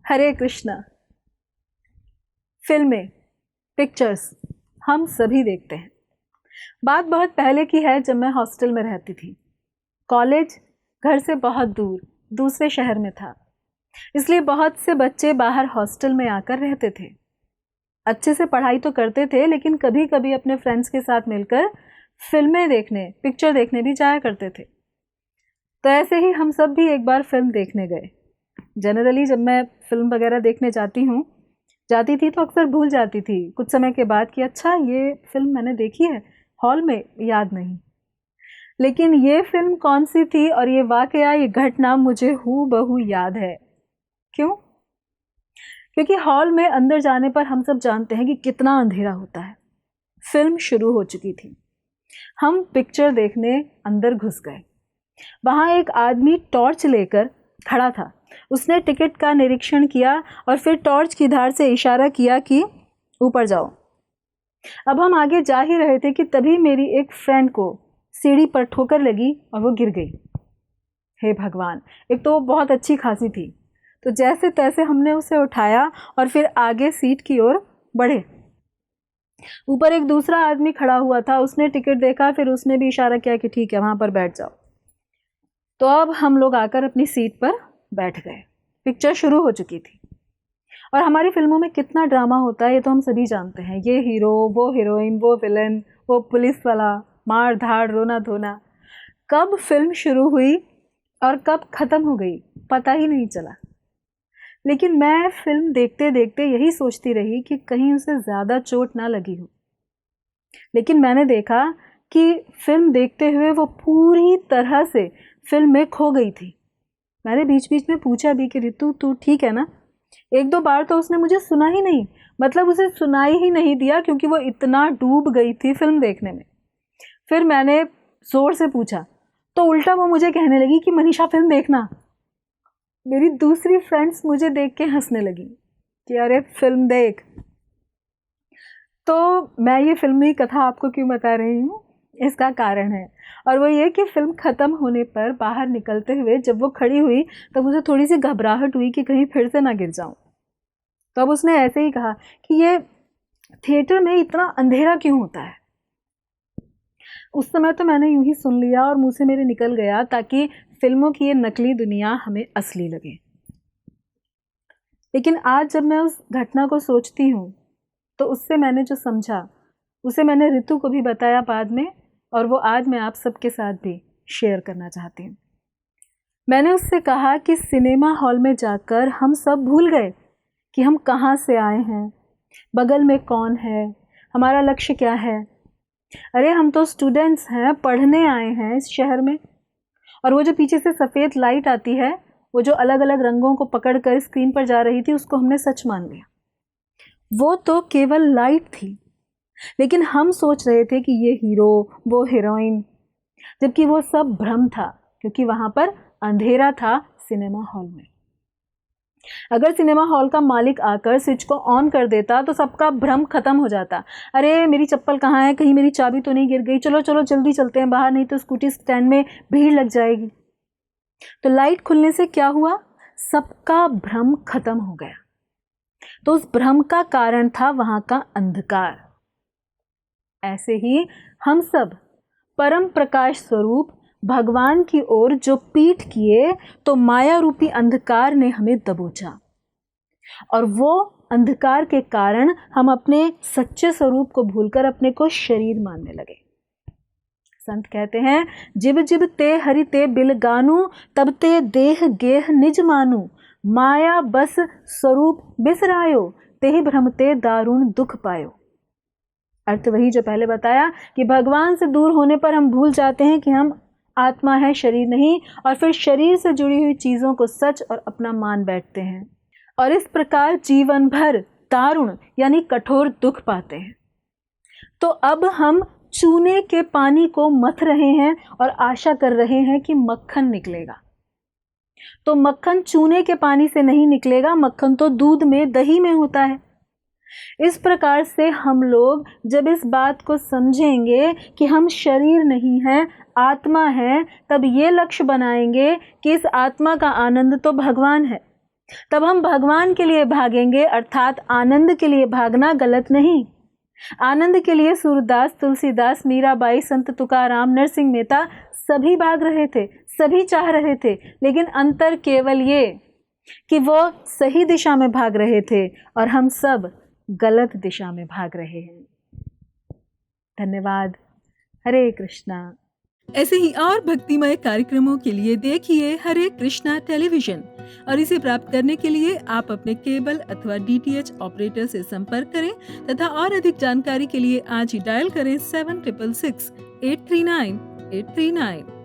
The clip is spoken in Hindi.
हरे कृष्णा। फिल्में, पिक्चर्स हम सभी देखते हैं। बात बहुत पहले की है, जब मैं हॉस्टल में रहती थी। कॉलेज घर से बहुत दूर दूसरे शहर में था, इसलिए बहुत से बच्चे बाहर हॉस्टल में आकर रहते थे। अच्छे से पढ़ाई तो करते थे, लेकिन कभी कभी अपने फ्रेंड्स के साथ मिलकर फिल्में देखने, पिक्चर देखने भी जाया करते थे। तो ऐसे ही हम सब भी एक बार फिल्म देखने गए। जनरली जब मैं फिल्म वगैरह देखने जाती थी तो अक्सर भूल जाती थी कुछ समय के बाद कि अच्छा ये फिल्म मैंने देखी है हॉल में, याद नहीं। लेकिन ये फिल्म कौन सी थी और ये वाकया, ये घटना मुझे हूबहू याद है। क्यों? क्योंकि हॉल में अंदर जाने पर हम सब जानते हैं कि कितना अंधेरा होता है। फिल्म शुरू हो चुकी थी, हम पिक्चर देखने अंदर घुस गए। वहाँ एक आदमी टॉर्च लेकर खड़ा था। उसने टिकट का निरीक्षण किया और फिर टॉर्च की धार से इशारा किया कि ऊपर जाओ। अब हम आगे जा ही रहे थे कि तभी मेरी एक फ्रेंड को सीढ़ी पर ठोकर लगी और वो गिर गई। हे भगवान! एक तो वो बहुत अच्छी खासी थी, तो जैसे तैसे हमने उसे उठाया और फिर आगे सीट की ओर बढ़े। ऊपर एक दूसरा आदमी खड़ा हुआ था, उसने टिकट देखा, फिर उसने भी इशारा किया कि ठीक है वहाँ पर बैठ जाओ। तो अब हम लोग आकर अपनी सीट पर बैठ गए। पिक्चर शुरू हो चुकी थी और हमारी फिल्मों में कितना ड्रामा होता है ये तो हम सभी जानते हैं। ये हीरो, वो हीरोइन, वो विलन, वो पुलिस वाला, मार धाड़, रोना धोना। कब फिल्म शुरू हुई और कब ख़त्म हो गई पता ही नहीं चला। लेकिन मैं फिल्म देखते देखते यही सोचती रही कि कहीं उसे ज़्यादा चोट ना लगी हो। लेकिन मैंने देखा कि फिल्म देखते हुए वो पूरी तरह से फिल्म में खो गई थी। मैंने बीच बीच में पूछा भी कि रितु तू ठीक है ना? एक दो बार तो उसने मुझे सुना ही नहीं, मतलब उसे सुनाई ही नहीं दिया, क्योंकि वो इतना डूब गई थी फिल्म देखने में। फिर मैंने जोर से पूछा तो उल्टा वो मुझे कहने लगी कि मनीषा फिल्म देखना। मेरी दूसरी फ्रेंड्स मुझे देख के हंसने लगी कि अरे फिल्म देख। तो मैं ये फिल्मी कथा आपको क्यों बता रही हूँ, इसका कारण है, और वो ये कि फिल्म ख़त्म होने पर बाहर निकलते हुए जब वो खड़ी हुई तब मुझे थोड़ी सी घबराहट हुई कि कहीं फिर से ना गिर जाऊँ। तो अब उसने ऐसे ही कहा कि ये थिएटर में इतना अंधेरा क्यों होता है। उस समय तो मैंने यूं ही सुन लिया और मुंह से मेरे निकल गया, ताकि फिल्मों की ये नकली दुनिया हमें असली लगे। लेकिन आज जब मैं उस घटना को सोचती हूँ तो उससे मैंने जो समझा उसे मैंने रितु को भी बताया बाद में, और वो आज मैं आप सबके साथ भी शेयर करना चाहती हूँ। मैंने उससे कहा कि सिनेमा हॉल में जाकर हम सब भूल गए कि हम कहाँ से आए हैं, बगल में कौन है, हमारा लक्ष्य क्या है। अरे हम तो स्टूडेंट्स हैं, पढ़ने आए हैं इस शहर में। और वो जो पीछे से सफ़ेद लाइट आती है, वो जो अलग अलग रंगों को पकड़ कर स्क्रीन पर जा रही थी, उसको हमने सच मान लिया। वो तो केवल लाइट थी, लेकिन हम सोच रहे थे कि ये हीरो, वो हीरोइन, जबकि वो सब भ्रम था, क्योंकि वहाँ पर अंधेरा था सिनेमा हॉल में। अगर सिनेमा हॉल का मालिक आकर स्विच को ऑन कर देता तो सबका भ्रम खत्म हो जाता। अरे मेरी चप्पल कहाँ है, कहीं मेरी चाबी तो नहीं गिर गई, चलो चलो जल्दी चलते हैं बाहर, नहीं तो स्कूटी स्टैंड में भीड़ लग जाएगी। तो लाइट खुलने से क्या हुआ, सबका भ्रम खत्म हो गया। तो उस भ्रम का कारण था वहां का अंधकार। ऐसे ही हम सब परम प्रकाश स्वरूप भगवान की ओर जो पीठ किए, तो माया रूपी अंधकार ने हमें दबोचा, और वो अंधकार के कारण हम अपने सच्चे स्वरूप को भूलकर अपने को शरीर मानने लगे। संत कहते हैं, जिब जिब ते हरि ते बिल गानू, तब ते देह गेह निज मानू, माया बस स्वरूप बिसरायो, ते भ्रमते दारुण दुख पायो। अर्थ वही जो पहले बताया कि भगवान से दूर होने पर हम भूल जाते हैं कि हम आत्मा है, शरीर नहीं, और फिर शरीर से जुड़ी हुई चीज़ों को सच और अपना मान बैठते हैं, और इस प्रकार जीवन भर दारुण यानी कठोर दुख पाते हैं। तो अब हम चूने के पानी को मथ रहे हैं और आशा कर रहे हैं कि मक्खन निकलेगा। तो मक्खन चूने के पानी से नहीं निकलेगा, मक्खन तो दूध में, दही में होता है। इस प्रकार से हम लोग जब इस बात को समझेंगे कि हम शरीर नहीं हैं, आत्मा है, तब ये लक्ष्य बनाएंगे कि इस आत्मा का आनंद तो भगवान है, तब हम भगवान के लिए भागेंगे, अर्थात आनंद के लिए भागना गलत नहीं। आनंद के लिए सूरदास, तुलसीदास, मीराबाई, संत तुकाराम, नरसिंह मेहता सभी भाग रहे थे, सभी चाह रहे थे, लेकिन अंतर केवल ये कि वो सही दिशा में भाग रहे थे और हम सब गलत दिशा में भाग रहे हैं। धन्यवाद। हरे कृष्णा। ऐसे ही और भक्तिमय कार्यक्रमों के लिए देखिए हरे कृष्णा टेलीविजन, और इसे प्राप्त करने के लिए आप अपने केबल अथवा DTH ऑपरेटर से संपर्क करें तथा और अधिक जानकारी के लिए आज ही डायल करें 7666 839 839।